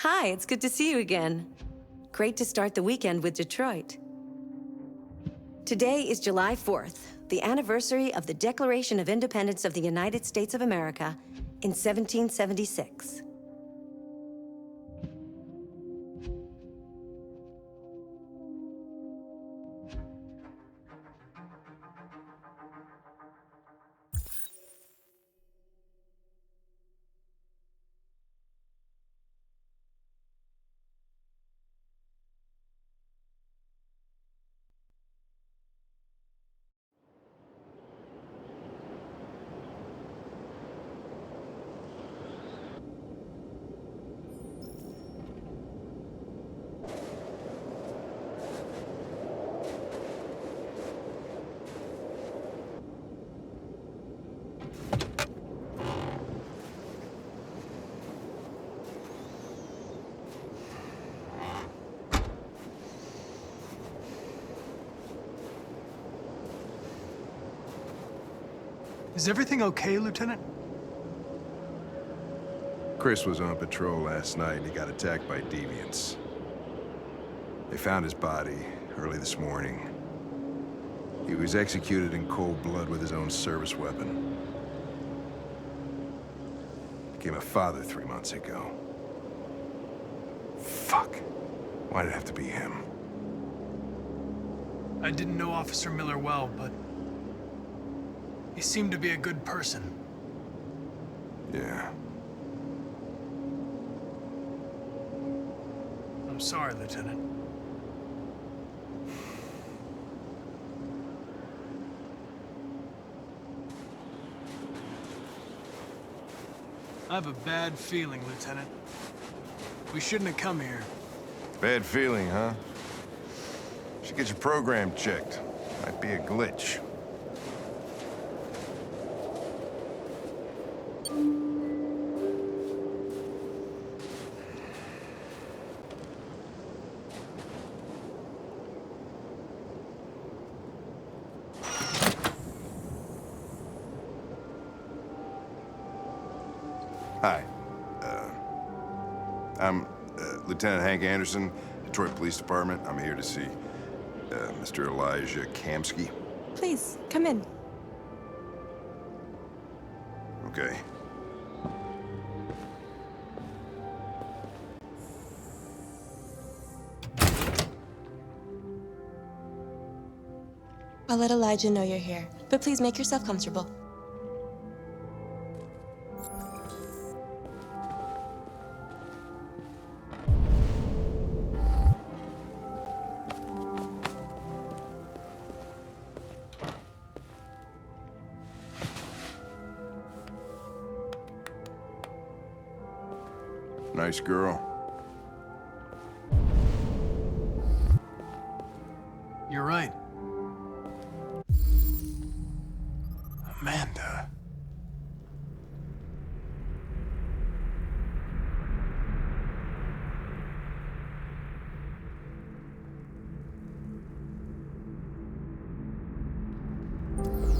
Hi, it's good to see you again. Great to start the weekend with Detroit. Today is July 4th, the anniversary of the Declaration of Independence of the United States of America in 1776. Is everything okay, Lieutenant? Chris was on patrol last night and he got attacked by deviants. They found his body early this morning. He was executed in cold blood with his own service weapon. Became a father 3 months ago. Fuck. Why did it have to be him? I didn't know Officer Miller well, but he seemed to be a good person. Yeah. I'm sorry, Lieutenant. I have a bad feeling, Lieutenant. We shouldn't have come here. Bad feeling, huh? Should get your program checked. Might be a glitch. Hi. I'm Lieutenant Hank Anderson, Detroit Police Department. I'm here to see Mr. Elijah Kamsky. Please, come in. Okay. I'll let Elijah know you're here, but please make yourself comfortable. Nice girl. You're right. Amanda.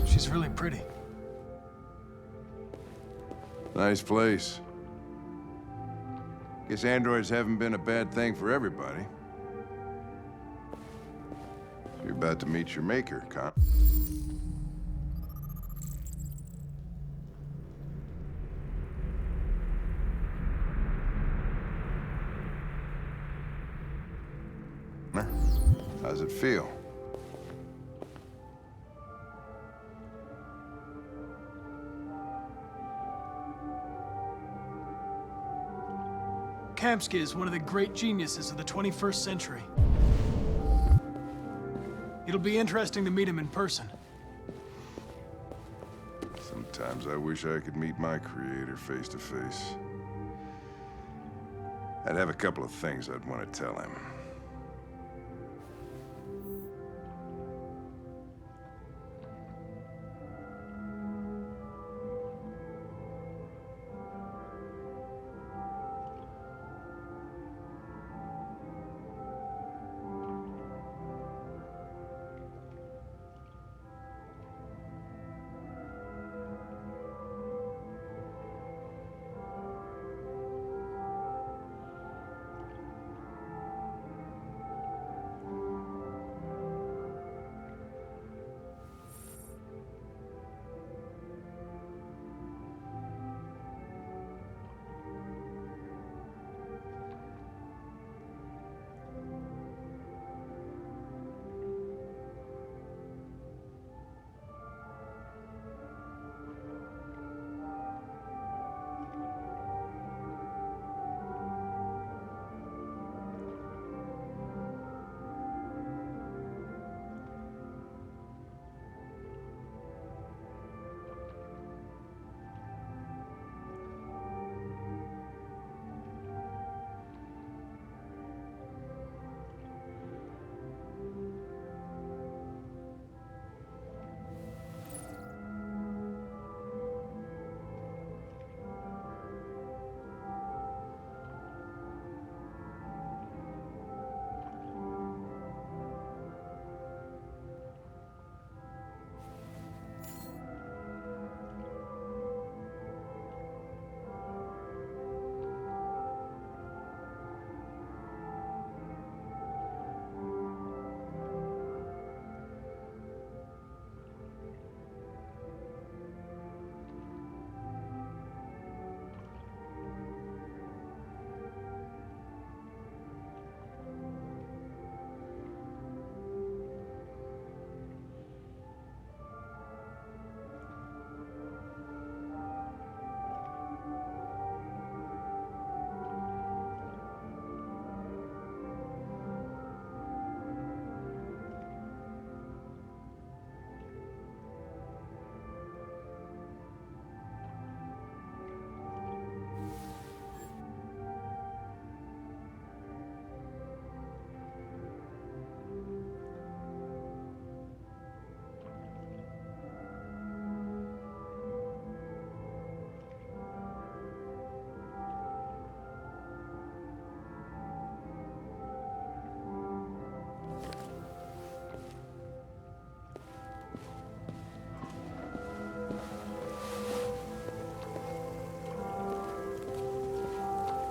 She's really pretty. Nice place. Guess androids haven't been a bad thing for everybody. You're about to meet your maker, Con. Huh? How's it feel? Kamsky is one of the great geniuses of the 21st century. It'll be interesting to meet him in person. Sometimes I wish I could meet my creator face to face. I'd have a couple of things I'd want to tell him.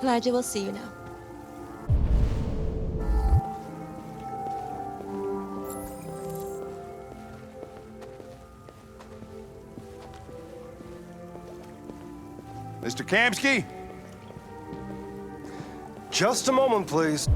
Elijah will see you now. Mr. Kamsky? Just a moment, please.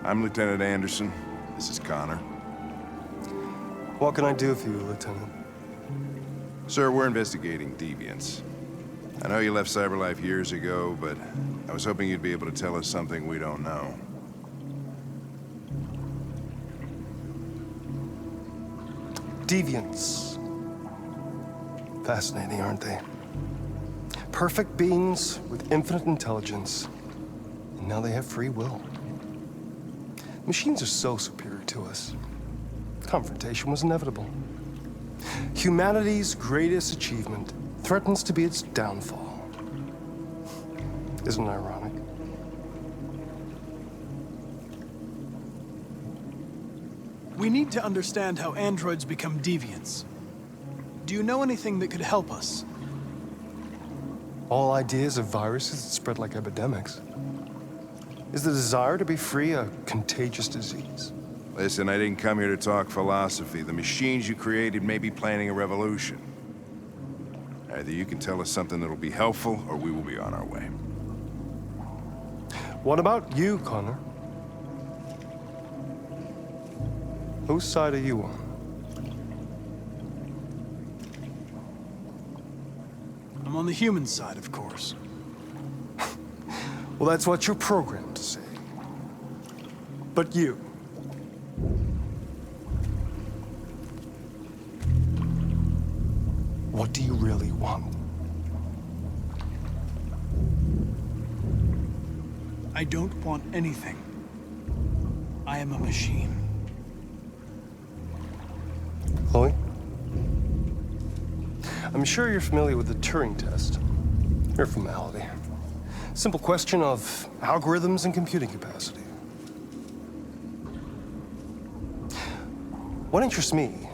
I'm Lieutenant Anderson. This is Connor. What can I do for you, Lieutenant? Sir, we're investigating deviants. I know you left Cyberlife years ago, but I was hoping you'd be able to tell us something we don't know. Deviants. Fascinating, aren't they? Perfect beings with infinite intelligence, and now they have free will. Machines are so superior to us. Confrontation was inevitable. Humanity's greatest achievement threatens to be its downfall. Isn't it ironic? We need to understand how androids become deviants. Do you know anything that could help us? All ideas of viruses that spread like epidemics. Is the desire to be free a contagious disease? Listen, I didn't come here to talk philosophy. The machines you created may be planning a revolution. Either you can tell us something that'll be helpful, or we will be on our way. What about you, Connor? Whose side are you on? I'm on the human side, of course. Well, that's what you're programmed to say. But you. What do you really want? I don't want anything. I am a machine. Chloe? I'm sure you're familiar with the Turing test. Mere formality. Simple question of algorithms and computing capacity. What interests me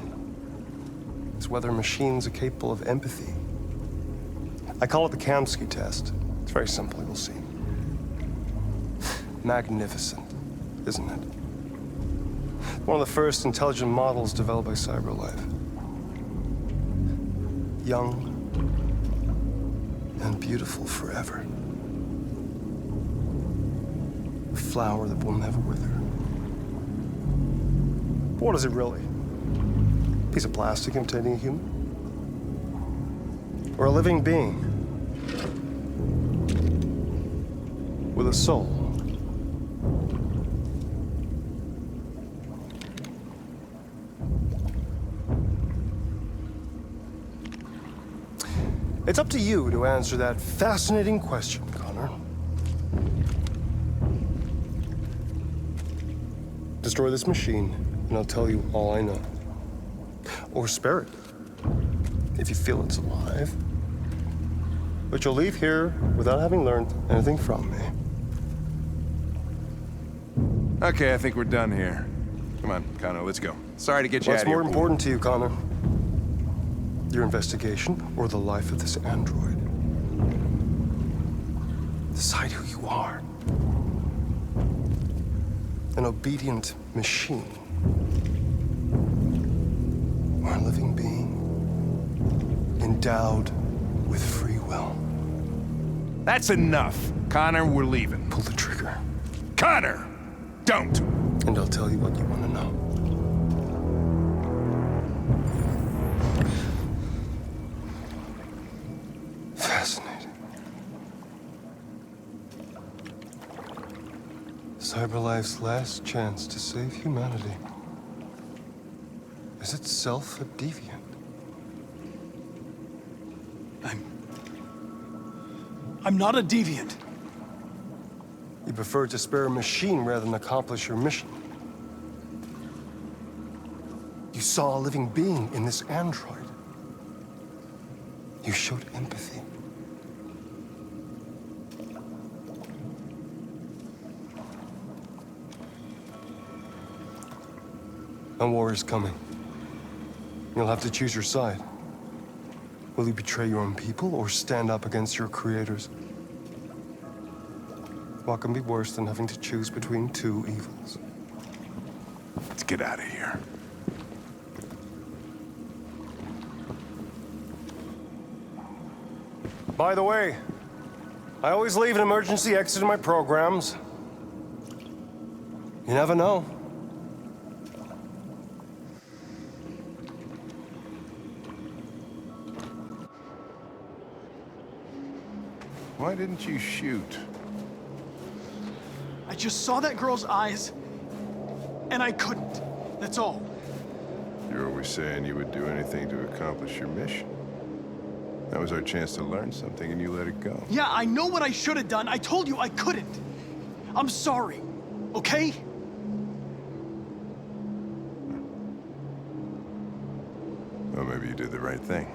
is whether machines are capable of empathy. I call it the Kamsky test. It's very simple, you'll see. Magnificent, isn't it? One of the first intelligent models developed by Cyberlife. Young and beautiful forever. A flower that will never wither. But what is it really? A piece of plastic imitating a human? Or a living being? With a soul? It's up to you to answer that fascinating question, Connor. Destroy this machine, and I'll tell you all I know. Or spare it, if you feel it's alive. But you'll leave here without having learned anything from me. Okay, I think we're done here. Come on, Connor, let's go. Sorry to get you out What's of here. more important to you, Connor? Your investigation or the life of this android? Decide who you are. An obedient machine. Or a living being endowed with free will. That's enough. Connor, we're leaving. Pull the trigger. Connor! Don't! And I'll tell you what you want to know. Fascinating. Cyberlife's last chance to save humanity is itself a deviant. I'm not a deviant. You prefer to spare a machine rather than accomplish your mission. You saw a living being in this android. You showed empathy. A war is coming. You'll have to choose your side. Will you betray your own people or stand up against your creators? What can be worse than having to choose between two evils? Let's get out of here. By the way, I always leave an emergency exit in my programs. You never know. Why didn't you shoot? I just saw that girl's eyes, and I couldn't. That's all. You're always saying you would do anything to accomplish your mission. That was our chance to learn something, and you let it go. Yeah, I know what I should have done. I told you I couldn't. I'm sorry, okay? Well, maybe you did the right thing.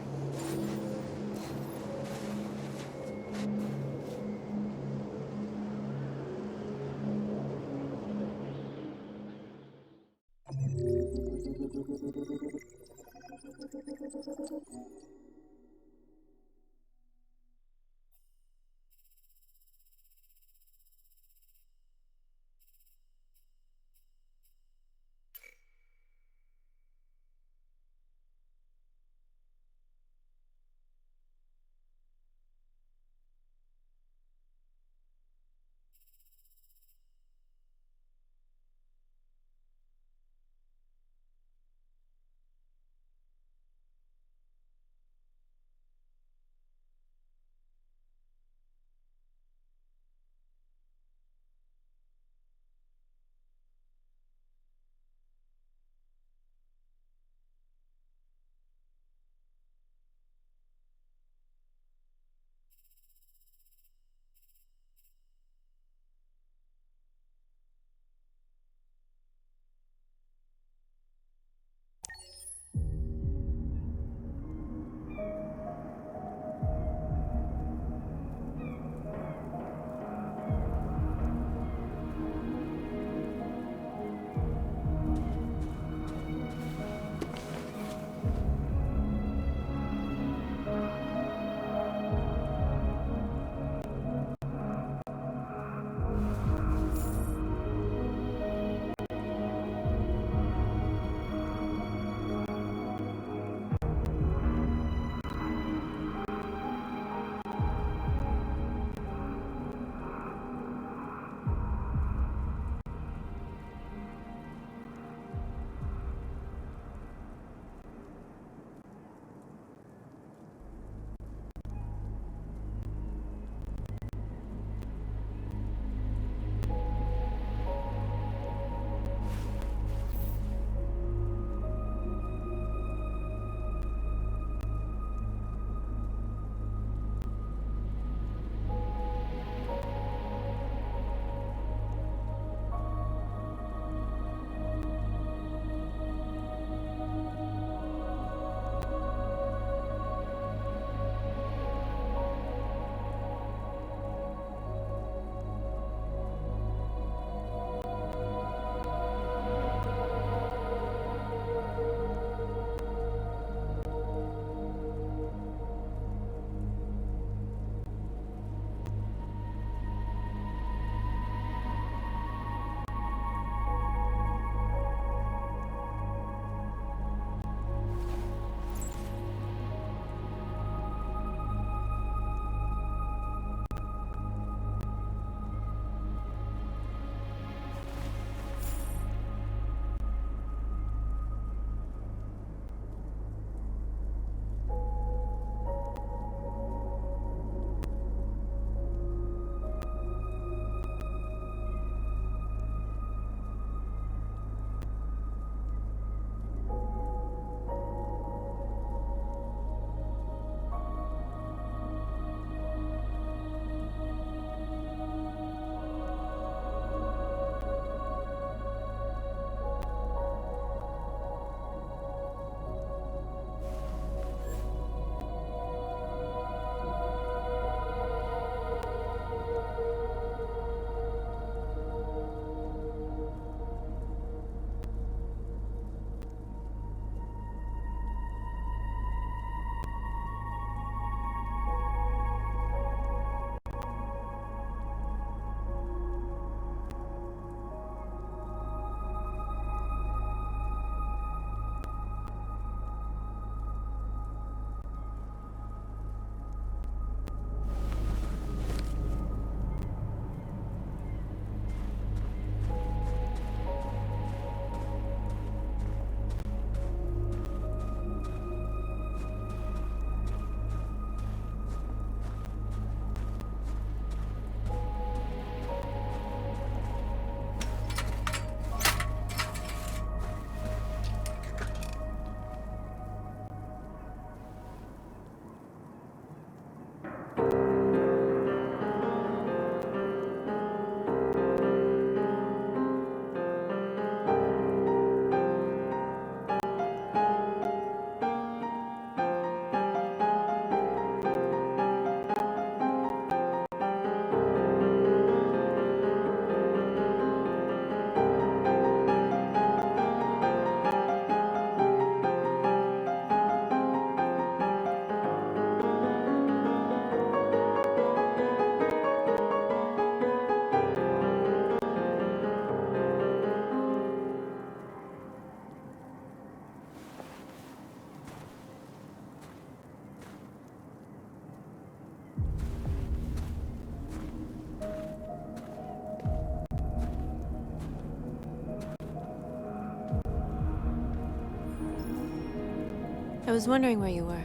I was wondering where you were.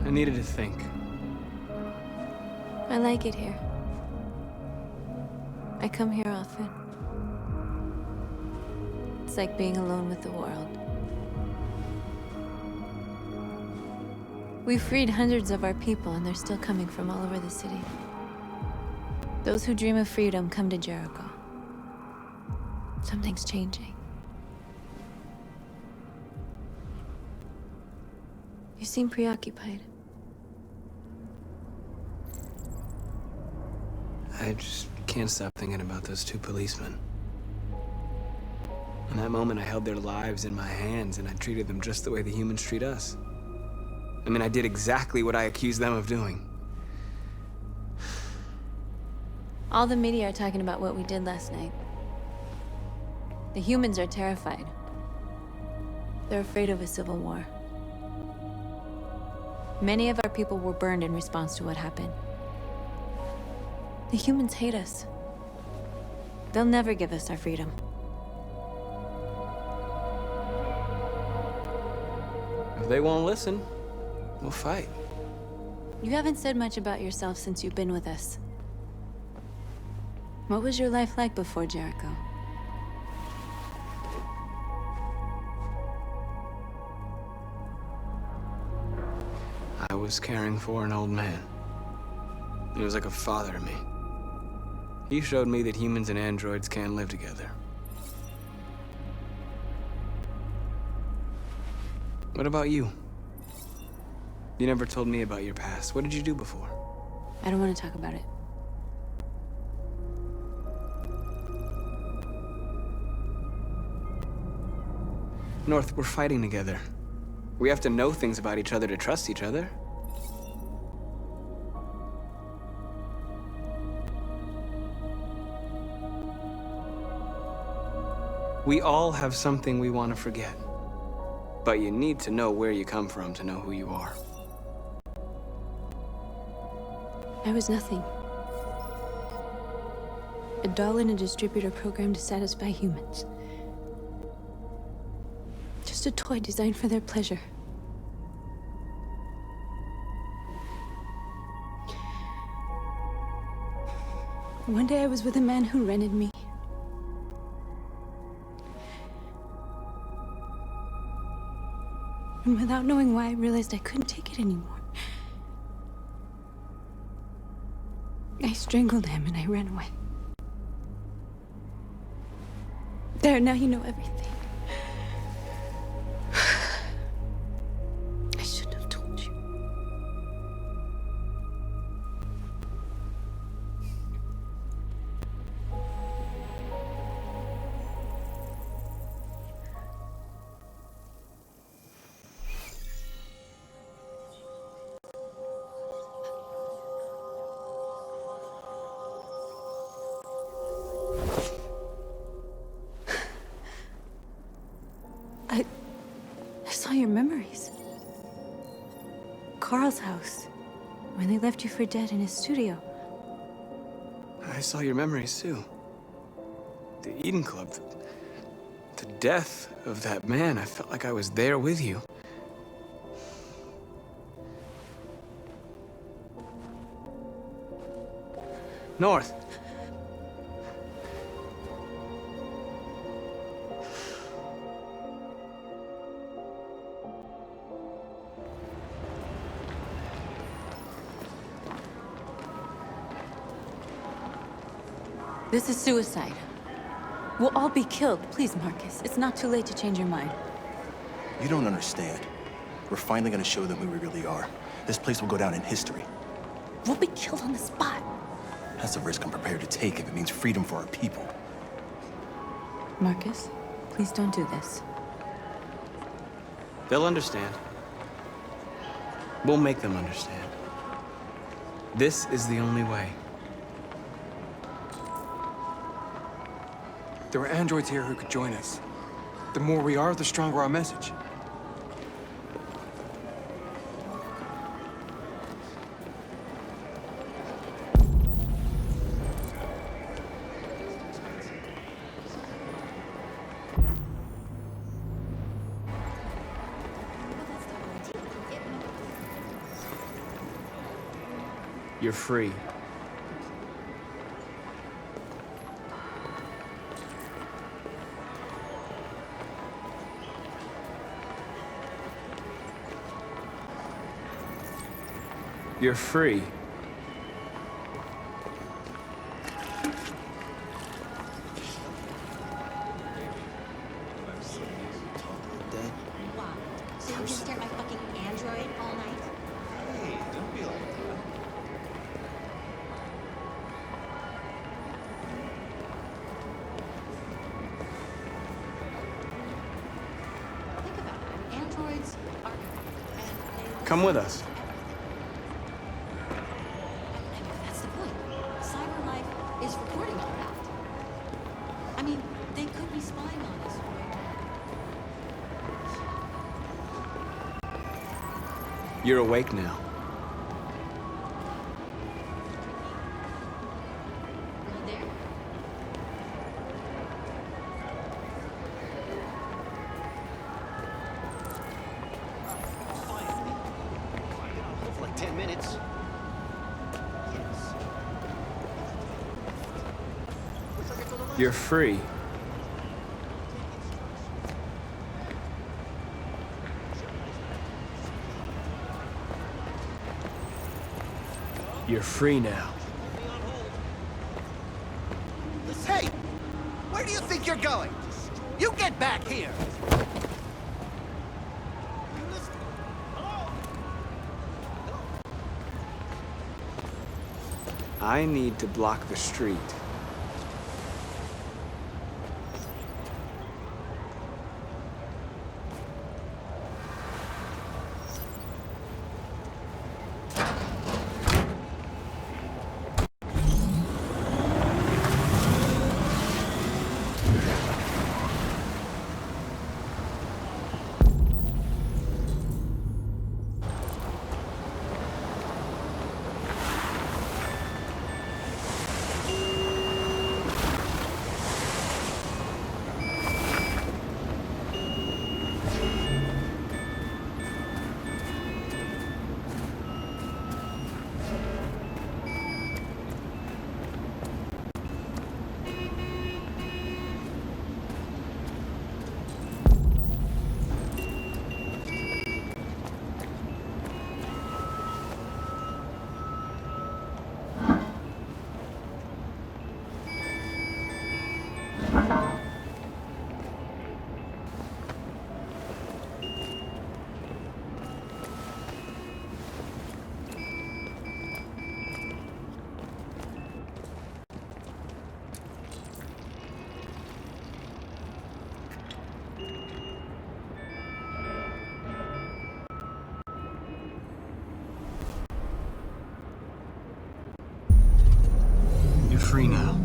I needed to think. I like it here. I come here often. It's like being alone with the world. We freed hundreds of our people, and they're still coming from all over the city. Those who dream of freedom come to Jericho. Something's changing. You seem preoccupied. I just can't stop thinking about those two policemen. In that moment, I held their lives in my hands, and I treated them just the way the humans treat us. I mean, I did exactly what I accused them of doing. All the media are talking about what we did last night. The humans are terrified. They're afraid of a civil war. Many of our people were burned in response to what happened. The humans hate us. They'll never give us our freedom. If they won't listen, we'll fight. You haven't said much about yourself since you've been with us. What was your life like before Jericho? I was caring for an old man. He was like a father to me. He showed me that humans and androids can live together. What about you? You never told me about your past. What did you do before? I don't want to talk about it. North, we're fighting together. We have to know things about each other to trust each other. We all have something we want to forget. But you need to know where you come from to know who you are. I was nothing. A doll in a distributor program to satisfy humans. Just a toy designed for their pleasure. One day I was with a man who rented me. And without knowing why, I realized I couldn't take it anymore. I strangled him and I ran away. There, now you know everything. I shouldn't have told you. I saw your memories. Carl's house, when they left you for dead in his studio. I saw your memories too. The Eden Club. The death of that man. I felt like I was there with you. North. This is suicide. We'll all be killed. Please, Marcus. It's not too late to change your mind. You don't understand. We're finally gonna show them who we really are. This place will go down in history. We'll be killed on the spot. That's a risk I'm prepared to take if it means freedom for our people. Marcus, please don't do this. They'll understand. We'll make them understand. This is the only way. There are androids here who could join us. The more we are, the stronger our message. You're free. You're free. Wow. So you can stare at my fucking android all night? Hey, don't be like that. Think about it. Androids are... and they... Come with us. And that's the point. Cyber life is recording all that. I mean, they could be spying on us. You're awake now. Are you there? For like 10 minutes. You're free. You're free now. Hey! Where do you think you're going? You get back here! I need to block the street. You're free now.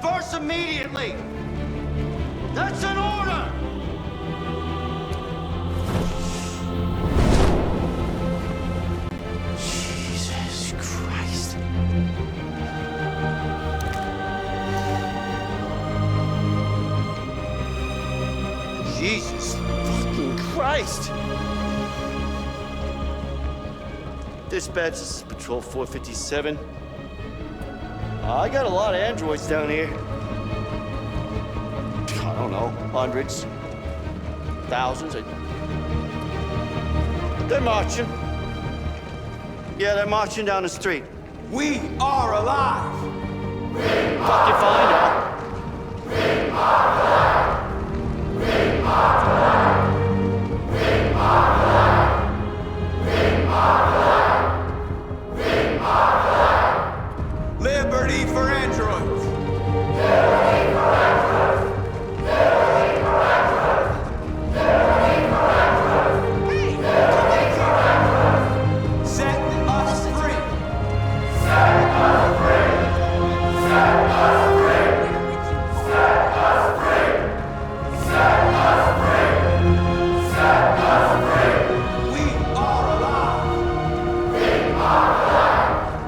Disperse immediately! That's an order! Jesus Christ. Jesus fucking Christ! Dispatch, this is Patrol 457. I got a lot of androids down here. I don't know, hundreds, thousands. They're marching. Yeah, they're marching down the street. We are alive! Fucking find out. Liberty for androids! Set us free! We are alive! We are people!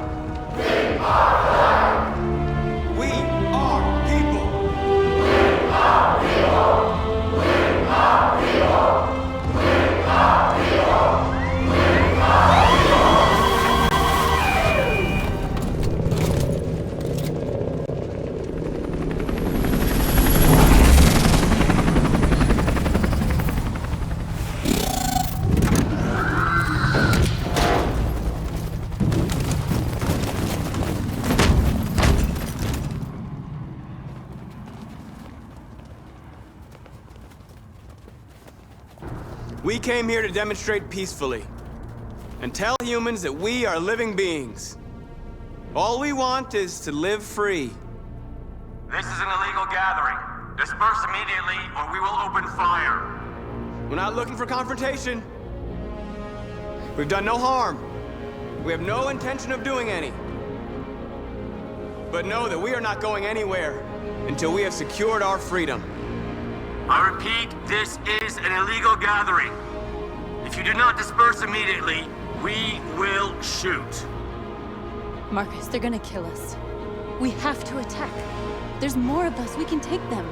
We came here to demonstrate peacefully and tell humans that we are living beings. All we want is to live free. This is an illegal gathering. Disperse immediately or we will open fire. We're not looking for confrontation. We've done no harm. We have no intention of doing any. But know that we are not going anywhere until we have secured our freedom. I repeat, this is an illegal gathering. If you do not disperse immediately, we will shoot. Marcus, they're gonna kill us. We have to attack. There's more of us. We can take them.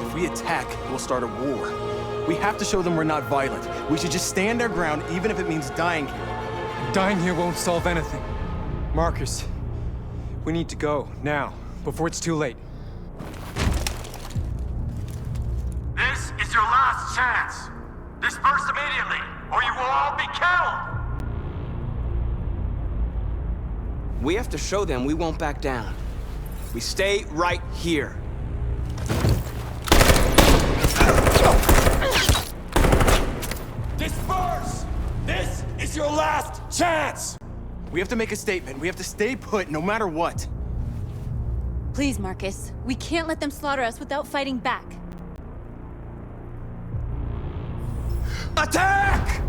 If we attack, we'll start a war. We have to show them we're not violent. We should just stand our ground, even if it means dying here. Dying here won't solve anything. Marcus, we need to go, now, before it's too late. This is your last chance. Disperse immediately, or you will all be killed! We have to show them we won't back down. We stay right here. Disperse! This is your last chance! We have to make a statement. We have to stay put no matter what. Please, Marcus. We can't let them slaughter us without fighting back. Attack!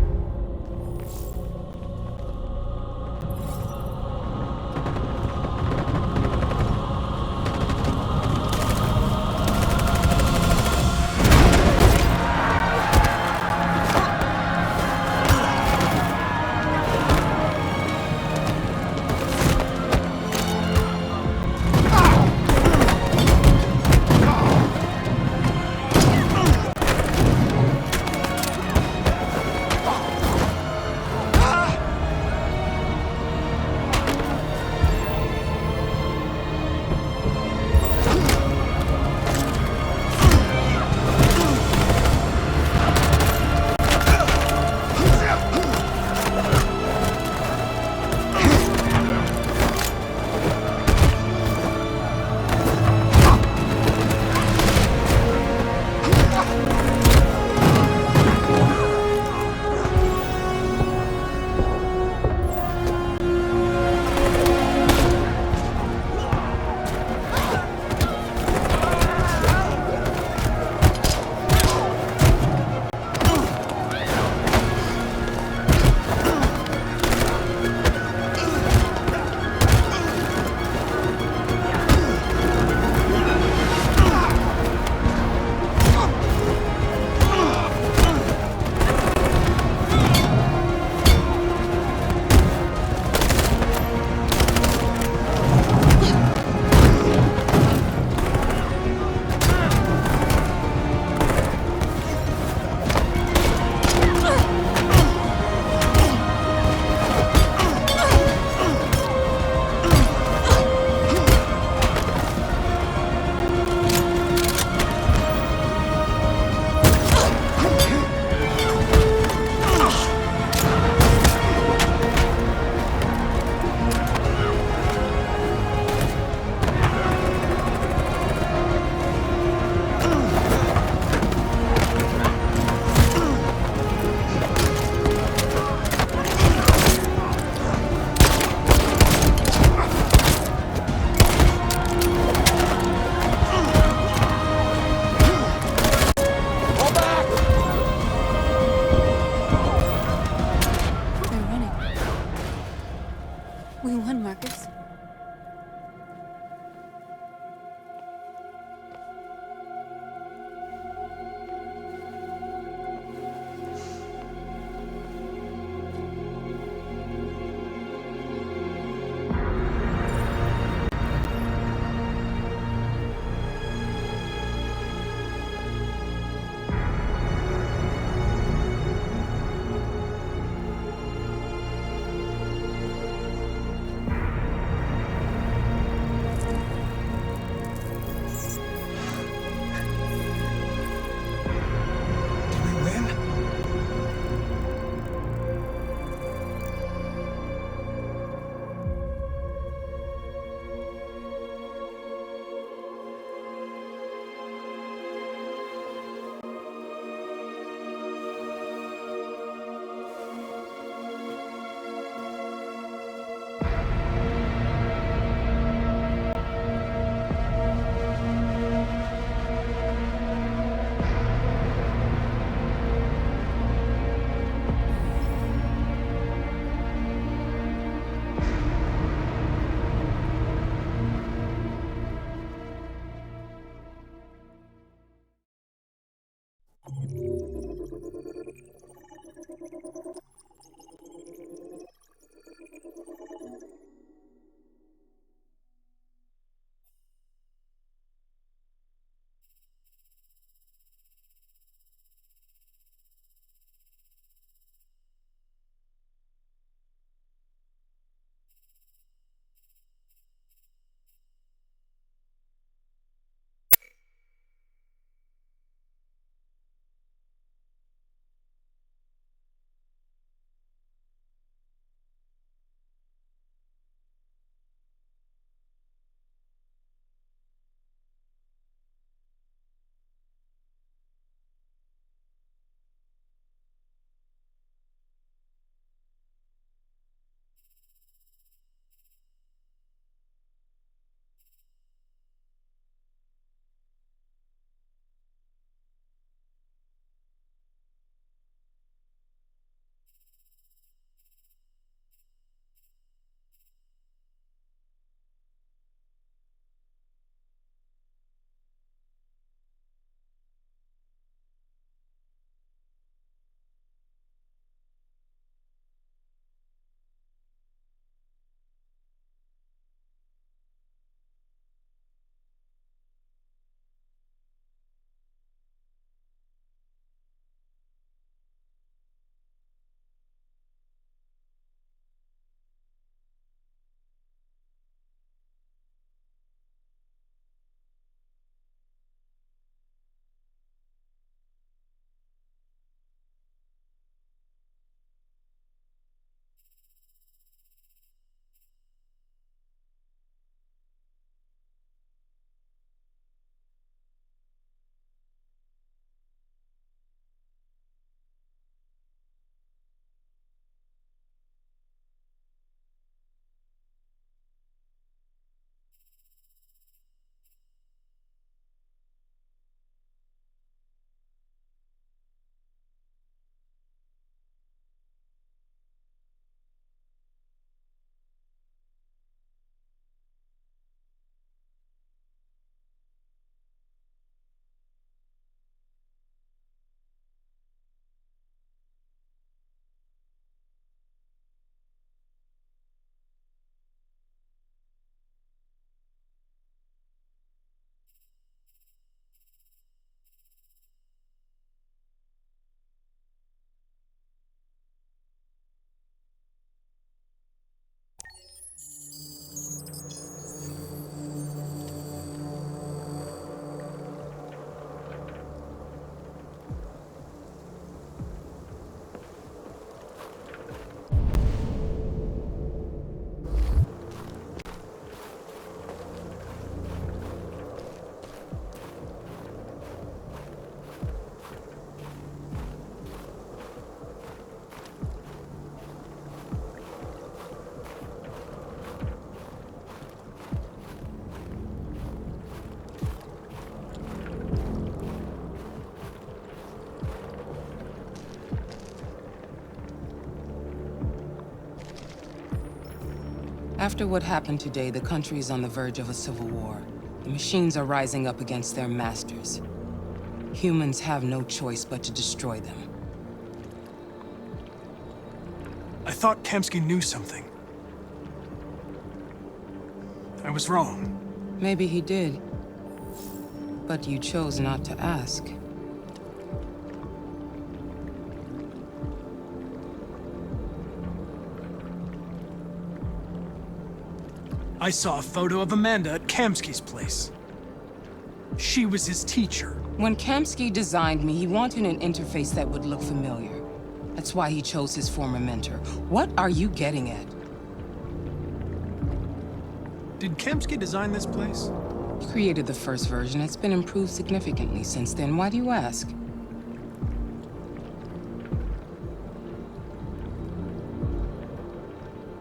After what happened today, the country is on the verge of a civil war. The machines are rising up against their masters. Humans have no choice but to destroy them. I thought Kamsky knew something. I was wrong. Maybe he did. But you chose not to ask. I saw a photo of Amanda at Kamsky's place. She was his teacher. When Kamsky designed me, he wanted an interface that would look familiar. That's why he chose his former mentor. What are you getting at? Did Kamsky design this place? He created the first version. It's been improved significantly since then. Why do you ask?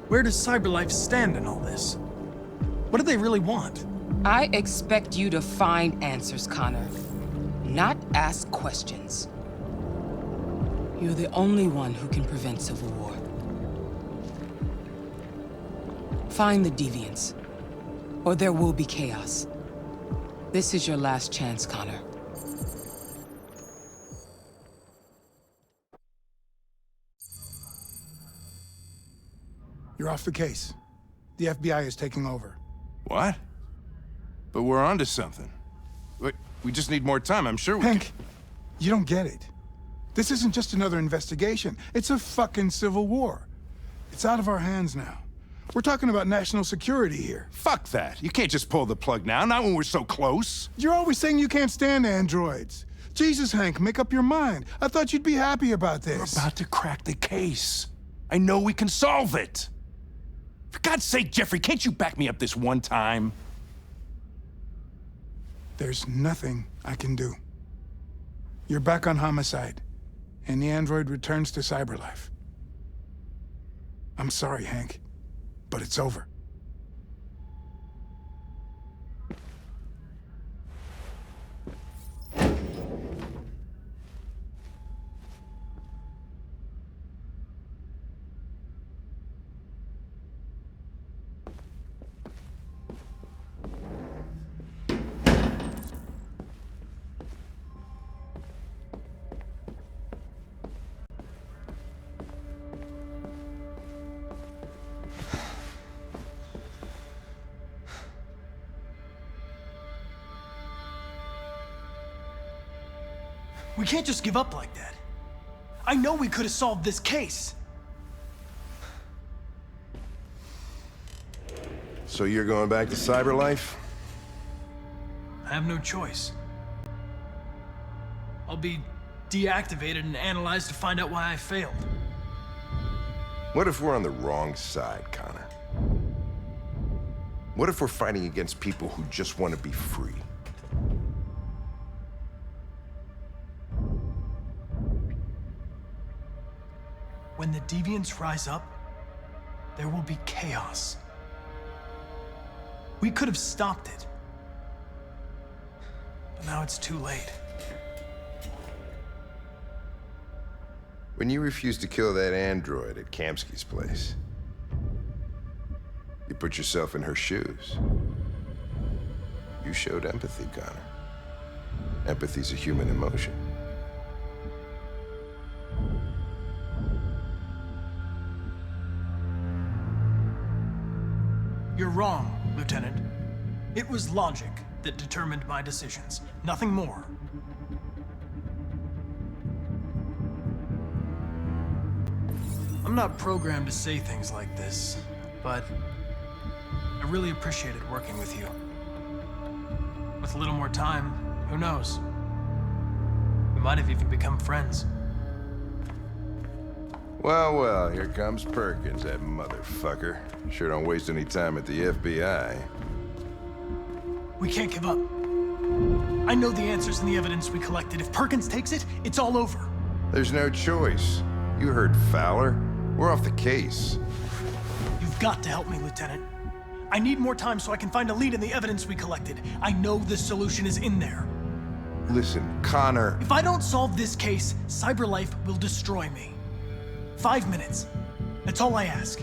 Where does CyberLife stand in all this? What do they really want? I expect you to find answers, Connor. Not ask questions. You're the only one who can prevent civil war. Find the deviants, or there will be chaos. This is your last chance, Connor. You're off the case. The FBI is taking over. What? But we're onto something. We just need more time, I'm sure we Hank, you don't get it. This isn't just another investigation. It's a fucking civil war. It's out of our hands now. We're talking about national security here. Fuck that. You can't just pull the plug now, not when we're so close. You're always saying you can't stand androids. Jesus, Hank, make up your mind. I thought you'd be happy about this. We're about to crack the case. I know we can solve it. For God's sake, Jeffrey, can't you back me up this one time? There's nothing I can do. You're back on homicide, and the android returns to CyberLife. I'm sorry, Hank, but it's over. We can't just give up like that. I know we could have solved this case. So you're going back to CyberLife? I have no choice. I'll be deactivated and analyzed to find out why I failed. What if we're on the wrong side, Connor? What if we're fighting against people who just want to be free? When the deviants rise up, there will be chaos. We could have stopped it. But now it's too late. When you refused to kill that android at Kamsky's place, you put yourself in her shoes. You showed empathy, Connor. Empathy's a human emotion. You're wrong, Lieutenant. It was logic that determined my decisions, nothing more. I'm not programmed to say things like this, but I really appreciated working with you. With a little more time, who knows? We might have even become friends. Well, well, here comes Perkins, that motherfucker. Sure don't waste any time at the FBI. We can't give up. I know the answers and the evidence we collected. If Perkins takes it, it's all over. There's no choice. You heard Fowler. We're off the case. You've got to help me, Lieutenant. I need more time so I can find a lead in the evidence we collected. I know the solution is in there. Listen, Connor... If I don't solve this case, CyberLife will destroy me. 5 minutes. That's all I ask.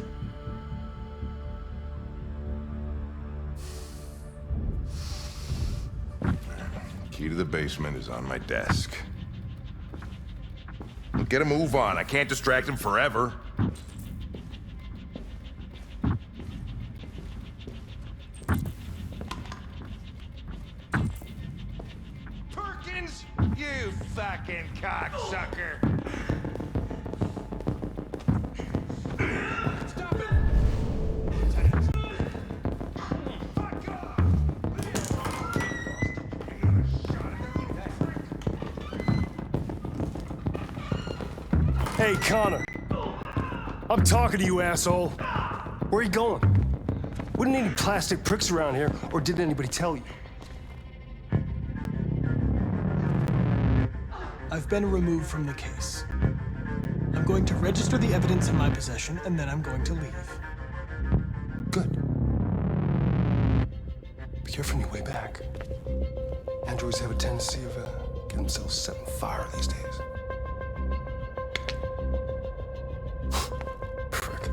Key to the basement is on my desk. Get a move on. I can't distract him forever. Perkins! You fucking cocksucker! Hey, Connor. I'm talking to you, asshole. Where are you going? Wouldn't any plastic pricks around here, or did anybody tell you? I've been removed from the case. I'm going to register the evidence in my possession, and then I'm going to leave. Good. Be careful on your way back. Androids have a tendency of getting themselves set on fire these days. Frick.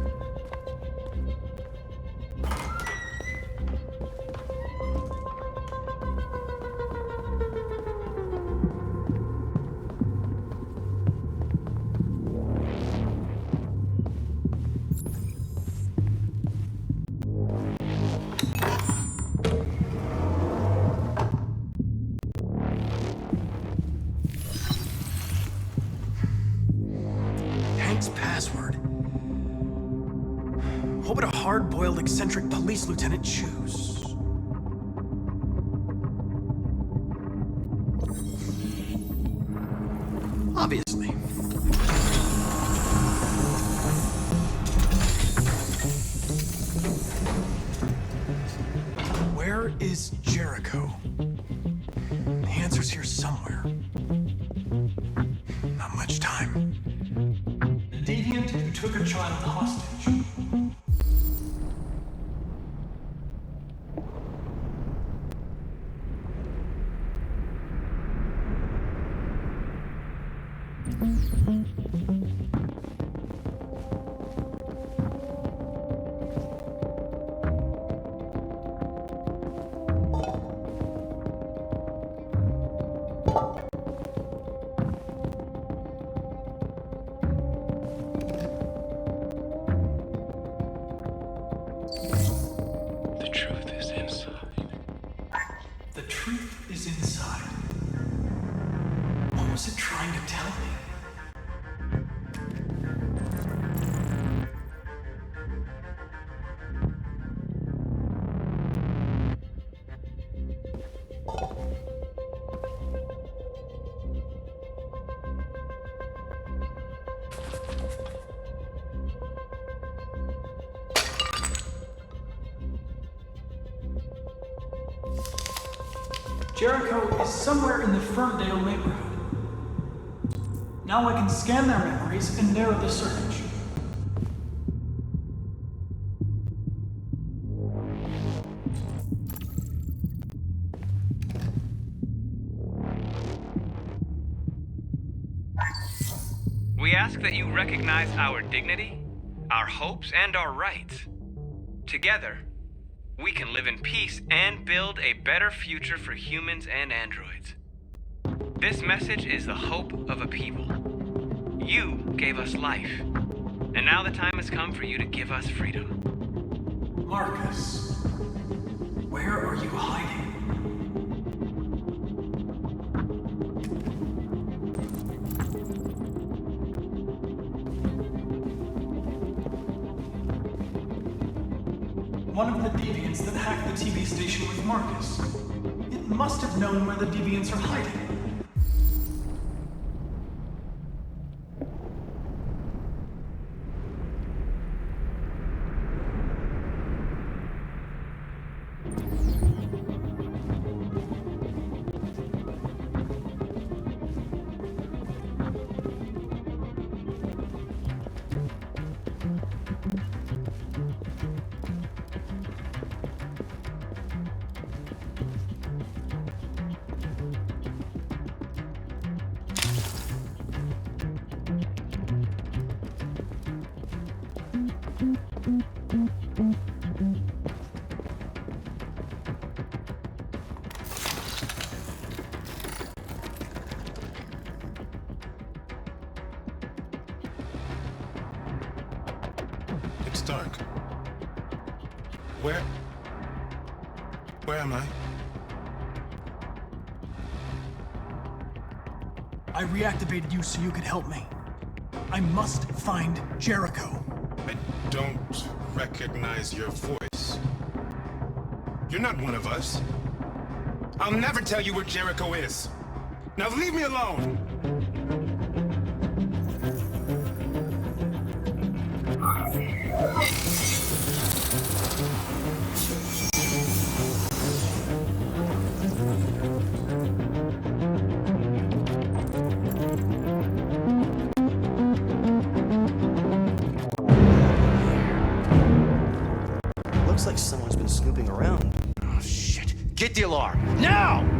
Hank's password. What would a hard-boiled, eccentric police lieutenant choose? Obviously. Where is Jericho? The answer's here somewhere. Not much time. The deviant who took a child hostage. The truth is inside. The truth is inside. What was it trying to tell me? Jericho is somewhere in the Ferndale neighborhood. Now I can scan their memories and narrow the search. We ask that you recognize our dignity, our hopes, and our rights. Together, we can live in peace and build a better future for humans and androids. This message is the hope of a people. You gave us life, and now the time has come for you to give us freedom. Marcus, where are you hiding? One of the deviants that hacked the TV station with Marcus. It must have known where the deviants are hiding. Stark. Where am I? I reactivated you so you could help me. I must find Jericho. I don't recognize your voice. You're not one of us. I'll never tell you where Jericho is. Now leave me alone! Looks like someone's been snooping around. Oh, shit. Get the alarm. Now!